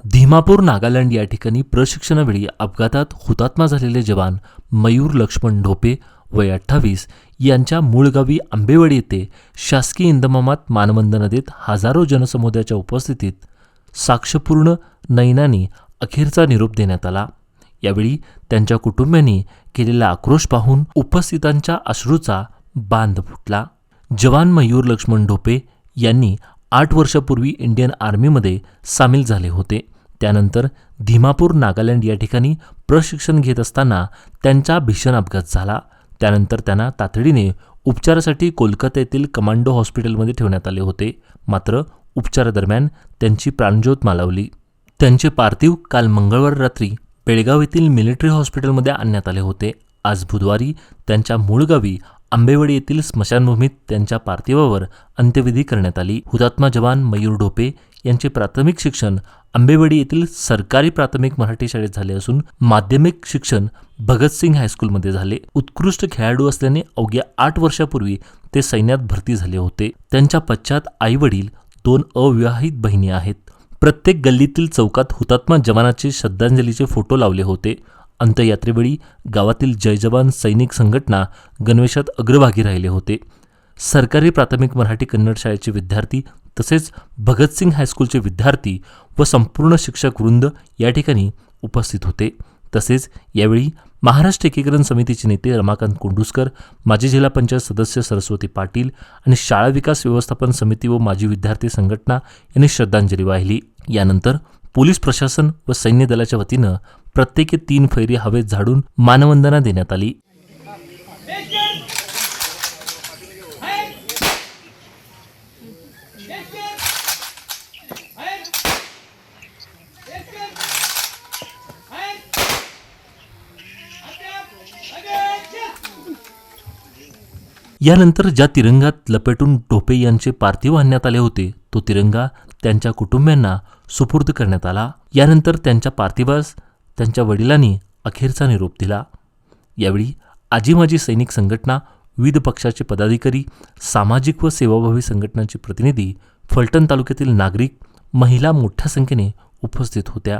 धीमापूर नागालँड या ठिकाणी प्रशिक्षणावेळी अपघातात हुतात्मा झालेले जवान मयूर लक्ष्मण ढोपे वय 28 यांच्या मूळ गावी आंबेवाडी येथे शासकीय इंदमामात मानवंदना देत हजारो जनसमुदायाच्या उपस्थितीत साक्षपूर्ण नयनांनी अखेरचा निरोप देण्यात आला। यावेळी त्यांच्या कुटुंबियांनी केलेला आक्रोश पाहून उपस्थितांच्या अश्रूचा बांध फुटला। जवान मयूर लक्ष्मण ढोपे यांनी 8 वर्षापूर्वी इंडियन आर्मीमध्ये सामील झाले होते। त्यानंतर धीमापूर नागालँड या ठिकाणी प्रशिक्षण घेत असताना त्यांचा भीषण अपघात झाला। त्यानंतर त्यांना तातडीने उपचारासाठी कोलकाता येथील कमांडो हॉस्पिटलमध्ये ठेवण्यात आले होते। मात्र उपचारादरम्यान त्यांची प्राणज्योत मालवली। त्यांचे पार्थिव काल मंगळवार रात्री बेळगाव येथील मिलिटरी हॉस्पिटलमध्ये आणण्यात आले होते। आज बुधवारी त्यांच्या मूळ गावी आंबेवाडी येथील स्मशानभूमीत त्यांच्या पार्थिवावर अंत्यविधी करण्यात आली। हुतात्मा जवान मयूर ढोपे यांचे प्राथमिक शिक्षण आंबेवाडी येथील सरकारी प्राथमिक मराठी शाळेत झाले असून माध्यमिक शिक्षण भगतसिंग हायस्कूलमध्ये झाले। उत्कृष्ट खेळाडू असल्याने अवघ्या 8 वर्षापूर्वी ते सैन्यात भरती झाले होते। त्यांच्या पश्चात आई-वडील, 2 अविवाहित बहिणी आहेत। प्रत्येक गल्लीतील चौकात हुतात्मा जवानाचे श्रद्धांजलीचे फोटो लावले होते। अंत्ययात्रेवेळी गावातील जय जवान सैनिक संघटना गणवेशात अग्रभागी राहिले होते। सरकारी प्राथमिक मराठी कन्नड शाळेचे विद्यार्थी तसेच भगतसिंग हायस्कूलचे विद्यार्थी व संपूर्ण शिक्षक वृंद या ठिकाणी उपस्थित होते। तसेच यावेळी महाराष्ट्र एकीकरण समितीचे नेते रमाकांत कोंडुस्कर, माजी जिल्हा पंचायत सदस्य सरस्वती पाटील आणि शाळा विकास व्यवस्थापन समिती व माजी विद्यार्थी संघटना यांनी श्रद्धांजली वाहिली। यानंतर पोलीस प्रशासन व सैन्य दलाच्या वतीनं प्रत्येकी 3 फैरी हवेत झाडून मानवंदना देण्यात आली। यानंतर ज्या तिरंगात लपेटून ढोपे यांचे पार्थिव आणण्यात आले होते तो तिरंगा त्यांच्या कुटुंबियांना सुपूर्द करण्यात आला। यानंतर त्यांच्या पार्थिवास त्यांच्या वडिलांनी अखेरचा निरोप दिला। यावेळी आजी माजी सैनिक संघटना, विविध पक्षाचे पदाधिकारी, सामाजिक व सेवाभावी संघटनांचे प्रतिनिधी, फलटण तालुक्यातील नागरिक, महिला मोठ्या संख्येने उपस्थित होत्या।